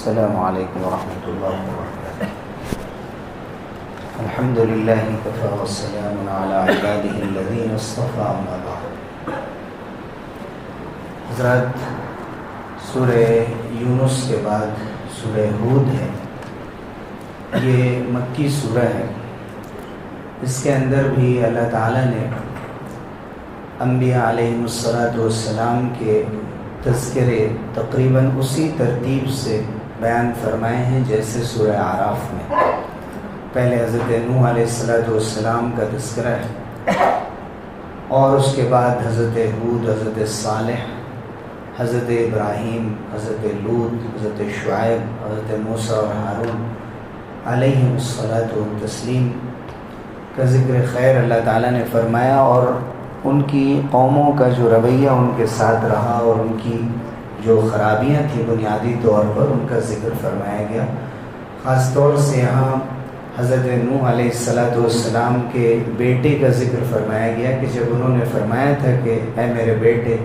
السلام علیکم ورحمۃ اللہ وبرکاتہ۔ الحمد للہ کفی والسلام علی عبادہ الذین اصطفی، اما بعد۔ حضرات، سورہ یونس کے بعد سورہ ہود ہے۔ یہ مکی سورہ ہے۔ اس کے اندر بھی اللہ تعالیٰ نے انبیاء علیہم السلام کے تذکرے تقریباً اسی ترتیب سے بیان فرمائے ہیں جیسے سورہ اعراف میں۔ پہلے حضرت نوح علیہ السلام کا تذکرہ ہے، اور اس کے بعد حضرت ہود، حضرت صالح، حضرت ابراہیم، حضرت لوط، حضرت شعیب، حضرت موسیٰ اور ہارون علیہم التسلیم کا ذکر خیر اللہ تعالیٰ نے فرمایا، اور ان کی قوموں کا جو رویہ ان کے ساتھ رہا اور ان کی جو خرابیاں تھیں بنیادی طور پر ان کا ذکر فرمایا گیا۔ خاص طور سے یہاں حضرت نوح علیہ السلام کے بیٹے کا ذکر فرمایا گیا کہ جب انہوں نے فرمایا تھا کہ اے میرے بیٹے،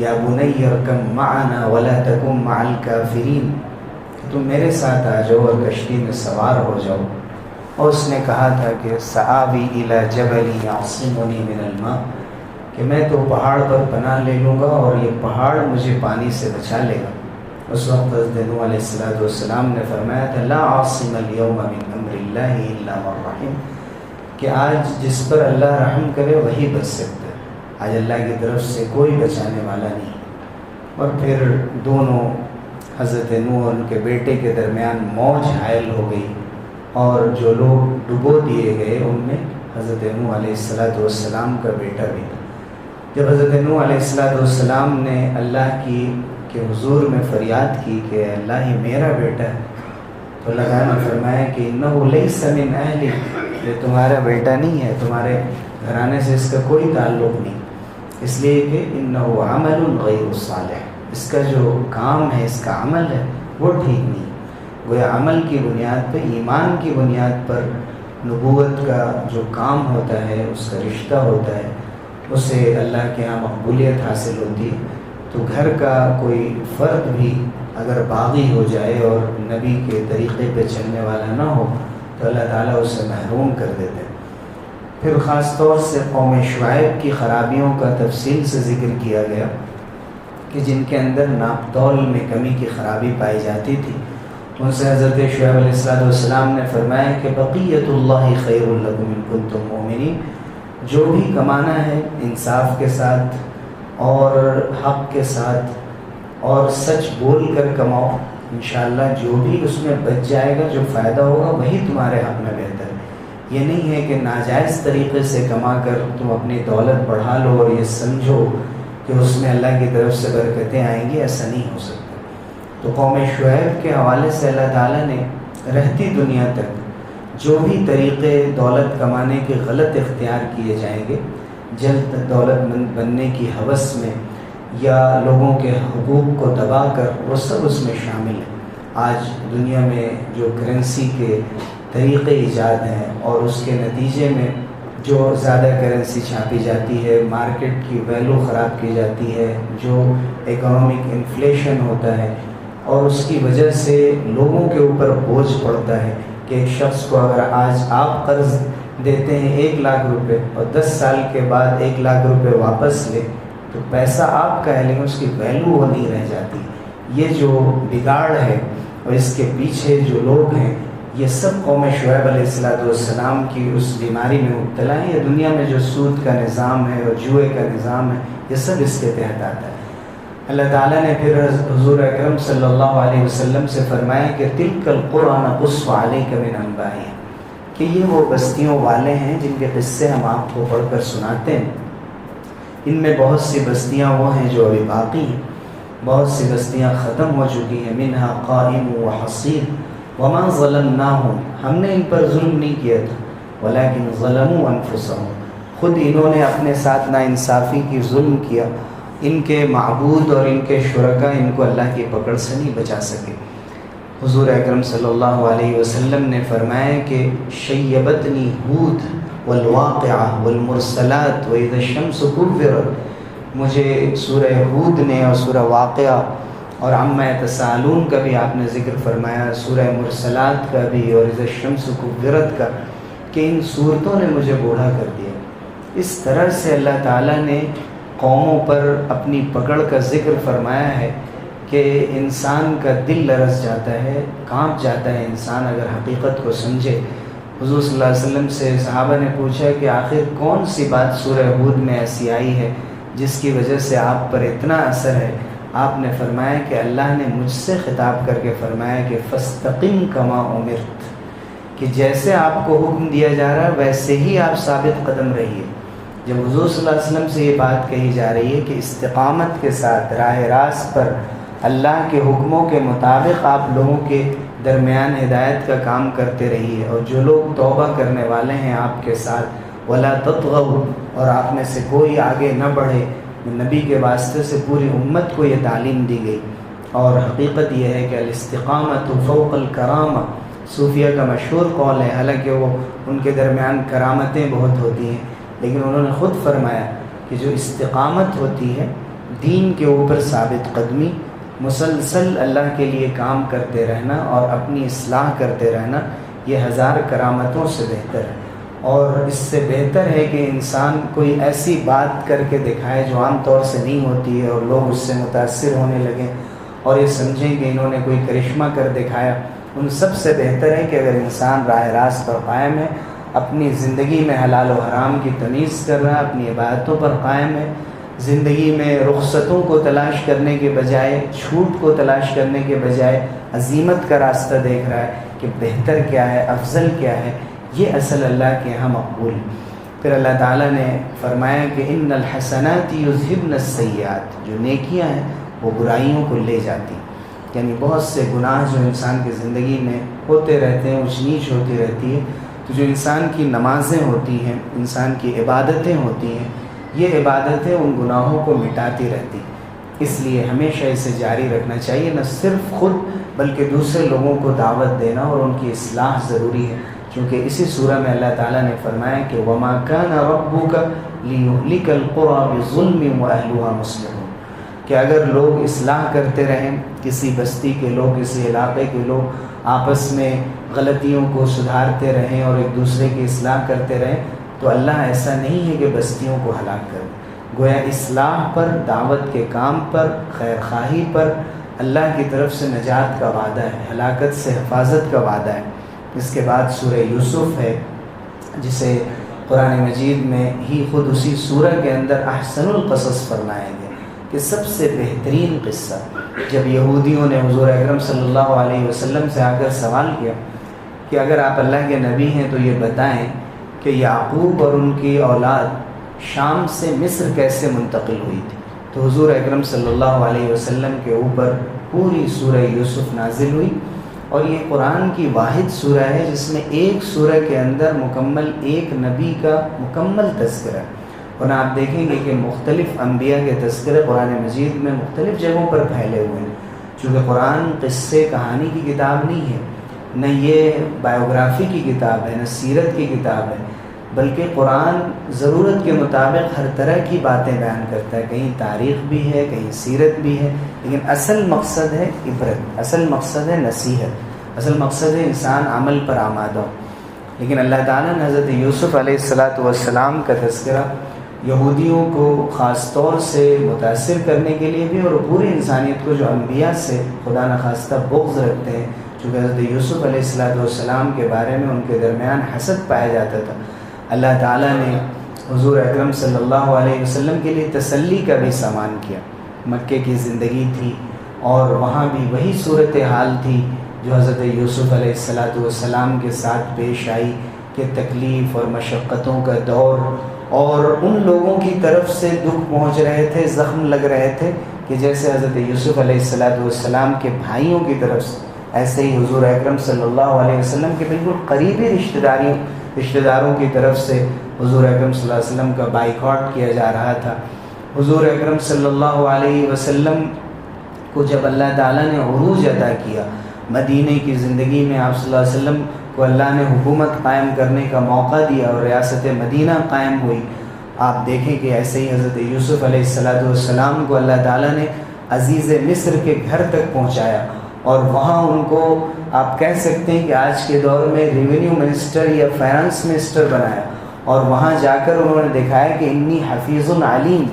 یا بنی ارکب معنا ولا تکن مع الکافرین، تم میرے ساتھ آ جاؤ اور کشتی میں سوار ہو جاؤ۔ اور اس نے کہا تھا کہ سآوی الی جبل یعصمنی من الماء، کہ میں تو پہاڑ پر پناہ لے لوں گا اور یہ پہاڑ مجھے پانی سے بچا لے گا۔ اس وقت حضرت نوح علیہ السلام نے فرمایا تھا لا عاصم اليوم من امر اللہ الا من رحم، کہ آج جس پر اللہ رحم کرے وہی بچ سکتا ہے، آج اللہ کی طرف سے کوئی بچانے والا نہیں۔ اور پھر دونوں حضرت نوح اور ان کے بیٹے کے درمیان موج حائل ہو گئی، اور جو لوگ ڈبو دیے گئے ان میں حضرت نوح علیہ السلام کا بیٹا بھی تھا۔ جب حضرت نوح علیہ السلام نے اللہ کے حضور میں فریاد کی کہ اللہ ہی میرا بیٹا ہے، تو اللہ تعالیٰ نے فرمایا کہ انہ لیس من اہلک، یہ تمہارا بیٹا نہیں ہے، تمہارے گھرانے سے اس کا کوئی تعلق نہیں، اس لیے کہ انہ عمل غیر صالح، اس کا جو کام ہے، اس کا عمل ہے وہ ٹھیک نہیں۔ وہ عمل کی بنیاد پہ، ایمان کی بنیاد پر نبوت کا جو کام ہوتا ہے، اس کا رشتہ ہوتا ہے، اسے اللہ کے ہاں مقبولیت حاصل ہوتی ہے۔ تو گھر کا کوئی فرد بھی اگر باغی ہو جائے اور نبی کے طریقے پہ چلنے والا نہ ہو تو اللہ تعالیٰ اسے محروم کر دیتے۔ پھر خاص طور سے قوم شعیب کی خرابیوں کا تفصیل سے ذکر کیا گیا کہ جن کے اندر ناپ تول میں کمی کی خرابی پائی جاتی تھی۔ ان سے حضرت شعیب علیہ السلام نے فرمایا کہ بقیت اللہ خیر لکم ان کنتم مؤمنین، جو بھی کمانا ہے انصاف کے ساتھ اور حق کے ساتھ اور سچ بول کر کماؤ، انشاءاللہ جو بھی اس میں بچ جائے گا، جو فائدہ ہوگا وہی تمہارے حق میں بہتر ہے۔ یہ نہیں ہے کہ ناجائز طریقے سے کما کر تم اپنی دولت بڑھا لو اور یہ سمجھو کہ اس میں اللہ کی طرف سے برکتیں آئیں گی، ایسا نہیں ہو سکتا۔ تو قوم شعیب کے حوالے سے اللہ تعالیٰ نے رہتی دنیا تک جو بھی طریقے دولت کمانے کے غلط اختیار کیے جائیں گے، جلد دولت مند بننے کی ہوس میں یا لوگوں کے حقوق کو دبا کر، وہ سب اس میں شامل ہیں۔ آج دنیا میں جو کرنسی کے طریقے ایجاد ہیں اور اس کے نتیجے میں جو زیادہ کرنسی چھاپی جاتی ہے، مارکیٹ کی ویلو خراب کی جاتی ہے، جو اکنامک انفلیشن ہوتا ہے، اور اس کی وجہ سے لوگوں کے اوپر بوجھ پڑتا ہے کہ ایک شخص کو اگر آج آپ قرض دیتے ہیں 1 لاکھ روپے اور 10 سال کے بعد 1 لاکھ روپے واپس لے تو پیسہ آپ کا ہے لیکن اس کی ویلو وہ نہیں رہ جاتی۔ یہ جو بگاڑ ہے اور اس کے پیچھے جو لوگ ہیں، یہ سب قوم شعیب علیہ السلام کی اس بیماری میں مبتلا ہے۔ یہ دنیا میں جو سود کا نظام ہے اور جوئے کا نظام ہے، یہ سب اس کے تحت آتا ہے۔ اللہ تعالیٰ نے پھر حضور اکرم صلی اللہ علیہ وسلم سے فرمایا کہ تلک القری نقص علیک من انبائها، کہ یہ وہ بستیوں والے ہیں جن کے قصے ہم آپ کو پڑھ کر سناتے ہیں۔ ان میں بہت سی بستیاں وہ ہیں جو ابھی باقی ہیں، بہت سی بستیاں ختم ہو چکی ہیں۔ منہا قائم وحصیر وما ظلمناہم، ہم نے ان پر ظلم نہیں کیا تھا، ولکن ظلموا انفسہم، خود انہوں نے اپنے ساتھ ناانصافی کی، ظلم کیا۔ ان کے معبود اور ان کے شرکاء ان کو اللہ کی پکڑ سے نہیں بچا سکے۔ حضور اکرم صلی اللہ علیہ وسلم نے فرمایا کہ شیبتنی ہود والواقعہ والمرسلات وإذا الشمس كورت، مجھے سورہ ہود نے اور سورہ واقعہ اور عما یتساءلون کا بھی آپ نے ذکر فرمایا، سورہ مرسلات کا بھی، اور اذا الشمس کورت کا، کہ ان صورتوں نے مجھے بوڑھا کر دیا۔ اس طرح سے اللہ تعالیٰ نے قوموں پر اپنی پکڑ کا ذکر فرمایا ہے کہ انسان کا دل لرز جاتا ہے، کانپ جاتا ہے انسان اگر حقیقت کو سمجھے۔ حضور صلی اللہ علیہ وسلم سے صحابہ نے پوچھا کہ آخر کون سی بات سورہ ہود میں ایسی آئی ہے جس کی وجہ سے آپ پر اتنا اثر ہے؟ آپ نے فرمایا کہ اللہ نے مجھ سے خطاب کر کے فرمایا کہ فاستقم کما امرت، کہ جیسے آپ کو حکم دیا جا رہا ہے ویسے ہی آپ ثابت قدم رہیے۔ جب حضور صلی اللہ علیہ وسلم سے یہ بات کہی جا رہی ہے کہ استقامت کے ساتھ راہ راست پر اللہ کے حکموں کے مطابق آپ لوگوں کے درمیان ہدایت کا کام کرتے رہیے، اور جو لوگ توبہ کرنے والے ہیں آپ کے ساتھ ولا تطغوا، اور آپ میں سے کوئی آگے نہ بڑھے، نبی کے واسطے سے پوری امت کو یہ تعلیم دی گئی۔ اور حقیقت یہ ہے کہ الاستقامت فوق الکرامہ صوفیہ کا مشہور قول ہے، حالانکہ وہ ان کے درمیان کرامتیں بہت ہوتی ہیں، لیکن انہوں نے خود فرمایا کہ جو استقامت ہوتی ہے، دین کے اوپر ثابت قدمی، مسلسل اللہ کے لیے کام کرتے رہنا اور اپنی اصلاح کرتے رہنا، یہ 1000 کرامتوں سے بہتر ہے۔ اور اس سے بہتر ہے کہ انسان کوئی ایسی بات کر کے دکھائے جو عام طور سے نہیں ہوتی ہے اور لوگ اس سے متاثر ہونے لگیں اور یہ سمجھیں کہ انہوں نے کوئی کرشمہ کر دکھایا۔ ان سب سے بہتر ہے کہ اگر انسان راہ راست پر قائم ہے، اپنی زندگی میں حلال و حرام کی تمیز کر رہا ہے، اپنی عبادتوں پر قائم ہے، زندگی میں رخصتوں کو تلاش کرنے کے بجائے، چھوٹ کو تلاش کرنے کے بجائے عزیمت کا راستہ دیکھ رہا ہے کہ بہتر کیا ہے، افضل کیا ہے، یہ اصل اللہ کے یہاں مقبول۔ پھر اللہ تعالیٰ نے فرمایا کہ ان الحسنات یذہبن السیئات، جو نیکیاں ہیں وہ برائیوں کو لے جاتی، یعنی بہت سے گناہ جو انسان کی زندگی میں ہوتے رہتے ہیں، اونچ نیچ ہوتی رہتی ہے، تو جو انسان کی نمازیں ہوتی ہیں، انسان کی عبادتیں ہوتی ہیں، یہ عبادتیں ان گناہوں کو مٹاتی رہتی، اس لیے ہمیشہ اسے جاری رکھنا چاہیے، نہ صرف خود بلکہ دوسرے لوگوں کو دعوت دینا اور ان کی اصلاح ضروری ہے، کیونکہ اسی سورہ میں اللہ تعالیٰ نے فرمایا کہ وَمَا كَانَ رَبُّكَ لِيُهْلِكَ الْقُرَى بِظُلْمٍ وَأَهْلُهَا مُصْلِحُونَ، کہ اگر لوگ اصلاح کرتے رہیں، کسی بستی کے لوگ، کسی علاقے کے لوگ آپس میں غلطیوں کو سدھارتے رہیں اور ایک دوسرے کی اصلاح کرتے رہیں، تو اللہ ایسا نہیں ہے کہ بستیوں کو ہلاک کر دے۔ گویا اصلاح پر، دعوت کے کام پر، خیر خواہی پر اللہ کی طرف سے نجات کا وعدہ ہے، ہلاکت سے حفاظت کا وعدہ ہے۔ اس کے بعد سورہ یوسف ہے، جسے قرآن مجید میں ہی خود اسی سورہ کے اندر احسن القصص فرمایا گیا کہ سب سے بہترین قصہ، جب یہودیوں نے حضور اکرم صلی اللہ علیہ وسلم سے آ کر سوال کیا کہ اگر آپ اللہ کے نبی ہیں تو یہ بتائیں کہ یعقوب اور ان کی اولاد شام سے مصر کیسے منتقل ہوئی تھی، تو حضور اکرم صلی اللہ علیہ وسلم کے اوپر پوری سورہ یوسف نازل ہوئی، اور یہ قرآن کی واحد سورہ ہے جس میں ایک سورہ کے اندر مکمل ایک نبی کا مکمل تذکرہ ہے۔ اور آپ دیکھیں گے کہ مختلف انبیاء کے تذکرے قرآن مجید میں مختلف جگہوں پر پھیلے ہوئے ہیں، چونکہ قرآن قصے کہانی کی کتاب نہیں ہے، نہ یہ بایوگرافی کی کتاب ہے، نہ سیرت کی کتاب ہے، بلکہ قرآن ضرورت کے مطابق ہر طرح کی باتیں بیان کرتا ہے، کہیں تاریخ بھی ہے، کہیں سیرت بھی ہے، لیکن اصل مقصد ہے عبرت، اصل مقصد ہے نصیحت، اصل مقصد ہے انسان عمل پر آمادہ ہو۔ لیکن اللہ تعالیٰ نے حضرت یوسف علیہ السلام کا تذکرہ یہودیوں کو خاص طور سے متاثر کرنے کے لیے بھی، اور پوری انسانیت کو جو انبیاء سے خدا نخواستہ بغض رکھتے ہیں، چونکہ حضرت یوسف علیہ السلام کے بارے میں ان کے درمیان حسد پایا جاتا تھا، اللہ تعالیٰ نے حضور اکرم صلی اللہ علیہ وسلم کے لیے تسلی کا بھی سامان کیا۔ مکے کی زندگی تھی اور وہاں بھی وہی صورتحال تھی جو حضرت یوسف علیہ السلام کے ساتھ پیش آئی، کہ تکلیف اور مشقتوں کا دور، اور ان لوگوں کی طرف سے دکھ پہنچ رہے تھے، زخم لگ رہے تھے، کہ جیسے حضرت یوسف علیہ السلام کے بھائیوں کی طرف سے، ایسے ہی حضور اکرم صلی اللہ علیہ وسلم کے بالکل قریبی رشتہ داروں کی طرف سے حضور اکرم صلی اللہ علیہ وسلم کا بائیکاٹ کیا جا رہا تھا۔ حضور اکرم صلی اللہ علیہ وسلم کو جب اللہ تعالیٰ نے عروج عطا کیا، مدینہ کی زندگی میں آپ صلی اللہ علیہ وسلم کو اللہ نے حکومت قائم کرنے کا موقع دیا اور ریاست مدینہ قائم ہوئی، آپ دیکھیں کہ ایسے ہی حضرت یوسف علیہ السلام کو اللہ تعالیٰ نے عزیز مصر کے گھر تک پہنچایا، اور وہاں ان کو آپ کہہ سکتے ہیں کہ آج کے دور میں ریونیو منسٹر یا فائنانس منسٹر بنایا، اور وہاں جا کر انہوں نے دکھایا کہ انی حفیظ علیم،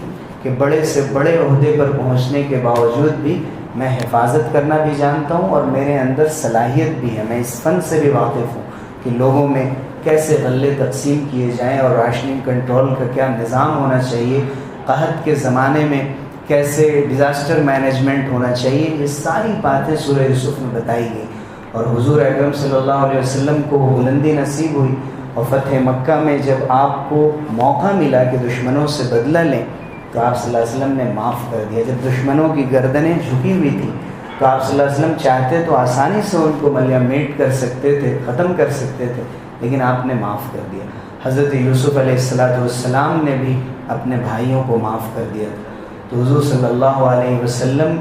کہ بڑے سے بڑے عہدے پر پہنچنے کے باوجود بھی میں حفاظت کرنا بھی جانتا ہوں، اور میرے اندر صلاحیت بھی ہے، میں اس فن سے بھی واقف ہوں کہ لوگوں میں کیسے غلے تقسیم کیے جائیں اور راشننگ کنٹرول کا کیا نظام ہونا چاہیے، قحط کے زمانے میں کیسے ڈیزاسٹر مینجمنٹ ہونا چاہیے، یہ ساری باتیں سورہ یوسف میں بتائی گئی۔ اور حضور اکرم صلی اللہ علیہ وسلم کو بلندی نصیب ہوئی، اور فتح مکہ میں جب آپ کو موقع ملا کہ دشمنوں سے بدلہ لیں تو آپ صلی اللہ علیہ وسلم نے معاف کر دیا۔ جب دشمنوں کی گردنیں جھکی ہوئی تھیں تو آپ صلی اللہ علیہ وسلم چاہتے تو آسانی سے ان کو ملیامیٹ کر سکتے تھے، ختم کر سکتے تھے، لیکن آپ نے معاف کر دیا۔ حضرت یوسف علیہ السلام نے بھی اپنے بھائیوں کو معاف کر دیا تھا۔ تو حضور صلی اللہ علیہ وسلم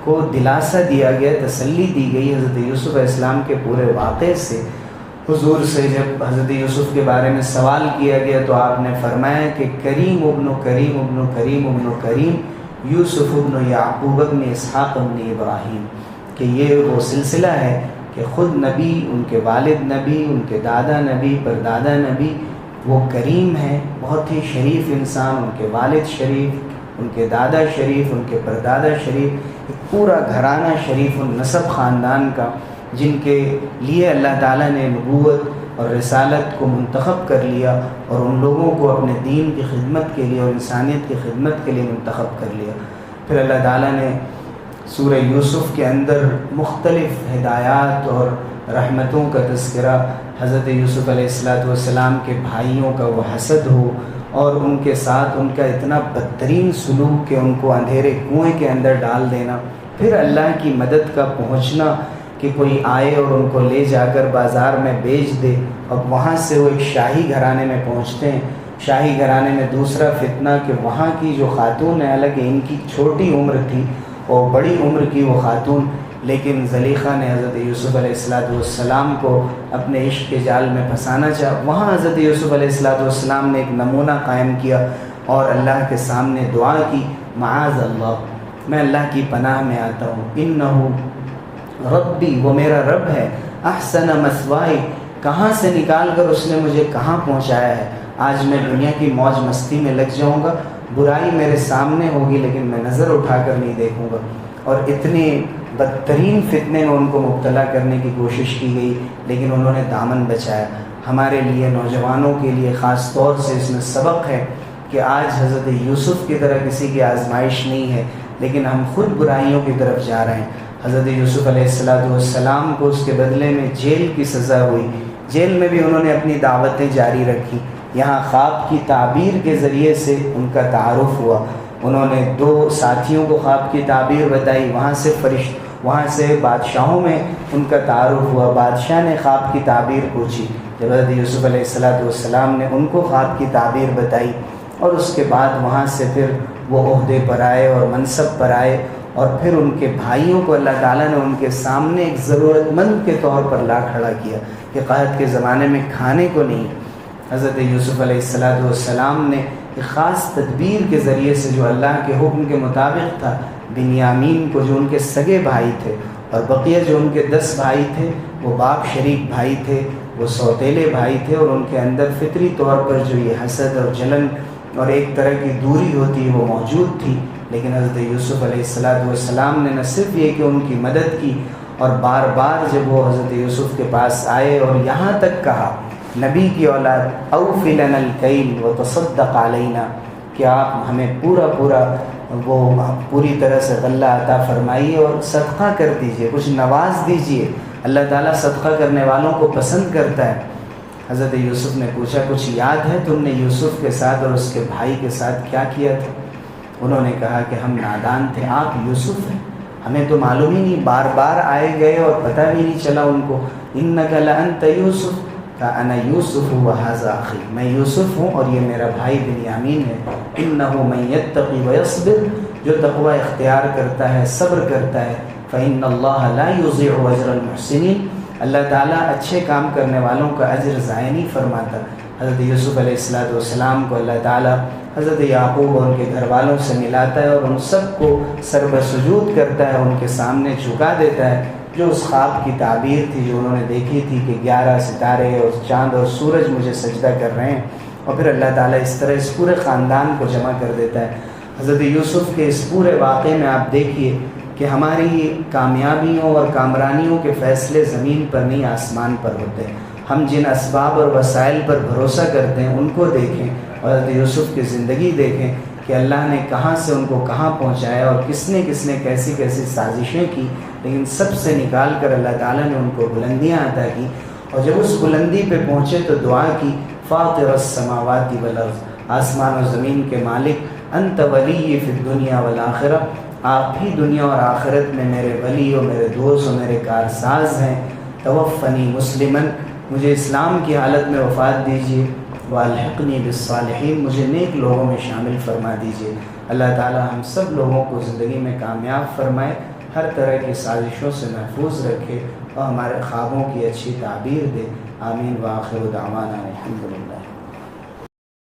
کو دلاسا دیا گیا، تسلی دی گئی حضرت یوسف علیہ السلام کے پورے واقعے سے۔ حضور سے جب حضرت یوسف کے بارے میں سوال کیا گیا تو آپ نے فرمایا کہ کریم ابن کریم ابن کریم ابن کریم یوسف ابن یعقوب ابن اسحاق ابن ابراہیم، کہ یہ وہ سلسلہ ہے کہ خود نبی، ان کے والد نبی، ان کے دادا نبی، پردادا نبی، وہ کریم ہیں، بہت ہی شریف انسان، ان کے والد شریف، ان کے دادا شریف، ان کے پردادا شریف، ایک پورا گھرانہ شریف النسب خاندان کا، جن کے لیے اللہ تعالیٰ نے نبوت اور رسالت کو منتخب کر لیا اور ان لوگوں کو اپنے دین کی خدمت کے لیے اور انسانیت کی خدمت کے لیے منتخب کر لیا۔ پھر اللہ تعالیٰ نے سورہ یوسف کے اندر مختلف ہدایات اور رحمتوں کا تذکرہ، حضرت یوسف علیہ السلام کے بھائیوں کا وہ حسد ہو اور ان کے ساتھ ان کا اتنا بدترین سلوک کہ ان کو اندھیرے کنویں کے اندر ڈال دینا، پھر اللہ کی مدد کا پہنچنا کہ کوئی آئے اور ان کو لے جا کر بازار میں بیچ دے، اور وہاں سے وہ ایک شاہی گھرانے میں پہنچتے ہیں۔ شاہی گھرانے میں دوسرا فتنہ کہ وہاں کی جو خاتون ہے، حالانکہ ان کی چھوٹی عمر تھی اور بڑی عمر کی وہ خاتون، لیکن زلیخا نے حضرت یوسف علیہ السلام کو اپنے عشق کے جال میں پھنسانا چاہا۔ وہاں حضرت یوسف علیہ السلام نے ایک نمونہ قائم کیا اور اللہ کے سامنے دعا کی، معاذ اللہ، میں اللہ کی پناہ میں آتا ہوں، انہو ربی، وہ میرا رب ہے، احسن مثوائی، کہاں سے نکال کر اس نے مجھے کہاں پہنچایا ہے۔ آج میں دنیا کی موج مستی میں لگ جاؤں گا، برائی میرے سامنے ہوگی لیکن میں نظر اٹھا کر نہیں دیکھوں گا، اور اتنے بدترین فتنے میں ان کو مبتلا کرنے کی کوشش کی گئی لیکن انہوں نے دامن بچایا۔ ہمارے لیے، نوجوانوں کے لیے خاص طور سے اس میں سبق ہے کہ آج حضرت یوسف کی طرح کسی کی آزمائش نہیں ہے، لیکن ہم خود برائیوں کی طرف جا رہے ہیں۔ حضرت یوسف علیہ السلام کو اس کے بدلے میں جیل کی سزا ہوئی، جیل میں بھی انہوں نے اپنی دعوتیں جاری رکھی۔ یہاں خواب کی تعبیر کے ذریعے سے ان کا تعارف ہوا، انہوں نے دو ساتھیوں کو خواب کی تعبیر بتائی، وہاں سے بادشاہوں میں ان کا تعارف ہوا، بادشاہ نے خواب کی تعبیر پوچھی، جب حضرت یوسف علیہ السلام نے ان کو خواب کی تعبیر بتائی، اور اس کے بعد وہاں سے پھر وہ عہدے پر آئے اور منصب پر آئے، اور پھر ان کے بھائیوں کو اللہ تعالیٰ نے ان کے سامنے ایک ضرورت مند کے طور پر لا کھڑا کیا کہ قحط کے زمانے میں کھانے کو نہیں۔ حضرت یوسف علیہ السلام نے ایک خاص تدبیر کے ذریعے سے، جو اللہ کے حکم کے مطابق تھا، بنیامین کو، جو ان کے سگے بھائی تھے، اور بقیہ جو ان کے 10 بھائی تھے وہ باپ شریک بھائی تھے، وہ سوتیلے بھائی تھے، اور ان کے اندر فطری طور پر جو یہ حسد اور جلن اور ایک طرح کی دوری ہوتی ہے وہ موجود تھی، لیکن حضرت یوسف علیہ السلام نے نہ صرف یہ کہ ان کی مدد کی، اور بار بار جب وہ حضرت یوسف کے پاس آئے اور یہاں تک کہا، نبی کی اولاد، اوفی لنا الکیل وتصدق علینا، کہ آپ ہمیں پوری طرح سے غلہ عطا فرمائیے اور صدقہ کر دیجئے، کچھ نواز دیجئے، اللہ تعالیٰ صدقہ کرنے والوں کو پسند کرتا ہے۔ حضرت یوسف نے پوچھا، کچھ یاد ہے تم نے یوسف کے ساتھ اور اس کے بھائی کے ساتھ کیا کیا تھا؟ انہوں نے کہا کہ ہم نادان تھے، آپ یوسف ہیں، ہمیں تو معلوم ہی نہیں، بار بار آئے گئے اور پتہ بھی نہیں چلا ان کو۔ انک لانت یوسف، انا یوسف وھذا اخی، میں یوسف ہوں اور یہ میرا بھائی بنیامین ہے۔ انہ من یتقی ویصبر، جو تقوی اختیار کرتا ہے، صبر کرتا ہے، فإن اللہ لا یضیع اجر المحسنین، اللہ تعالیٰ اچھے کام کرنے والوں کا اجر ضائع نہیں فرماتا۔ حضرت یوسف علیہ السلام کو اللہ تعالیٰ حضرت یعقوب اور ان کے گھر والوں سے ملاتا ہے اور ان سب کو سر بسجود کرتا ہے، ان کے سامنے جھکا دیتا ہے. جو اس خواب کی تعبیر تھی جو انہوں نے دیکھی تھی کہ 11 ستارے اور چاند اور سورج مجھے سجدہ کر رہے ہیں، اور پھر اللہ تعالیٰ اس طرح اس پورے خاندان کو جمع کر دیتا ہے. حضرت یوسف کے اس پورے واقعے میں آپ دیکھیے کہ ہماری کامیابیوں اور کامرانیوں کے فیصلے زمین پر نہیں آسمان پر ہوتے ہیں. ہم جن اسباب اور وسائل پر بھروسہ کرتے ہیں ان کو دیکھیں اور حضرت یوسف کی زندگی دیکھیں کہ اللہ نے کہاں سے ان کو کہاں پہنچایا اور کس نے کیسی کیسی سازشیں کی، لیکن سب سے نکال کر اللہ تعالیٰ نے ان کو بلندیاں عطا کی. اور جب اس بلندی پہ پہنچے تو دعا کی، فاطر السماوات والارض، آسمان و زمین کے مالک، انت ولی فی الدنیا والآخرہ، آپ ہی دنیا اور آخرت میں میرے ولی اور میرے دوست اور میرے کارساز ہیں. توفنی مسلمن، مجھے اسلام کی حالت میں وفات دیجیے. والحقنی بالصالحین، مجھے نیک لوگوں میں شامل فرما دیجیے. اللہ تعالی ہم سب لوگوں کو زندگی میں کامیاب فرمائے، ہر طرح کی سازشوں سے محفوظ رکھے اور ہمارے خوابوں کی اچھی تعبیر دے. آمین. وآخر دعوانا الحمدللہ.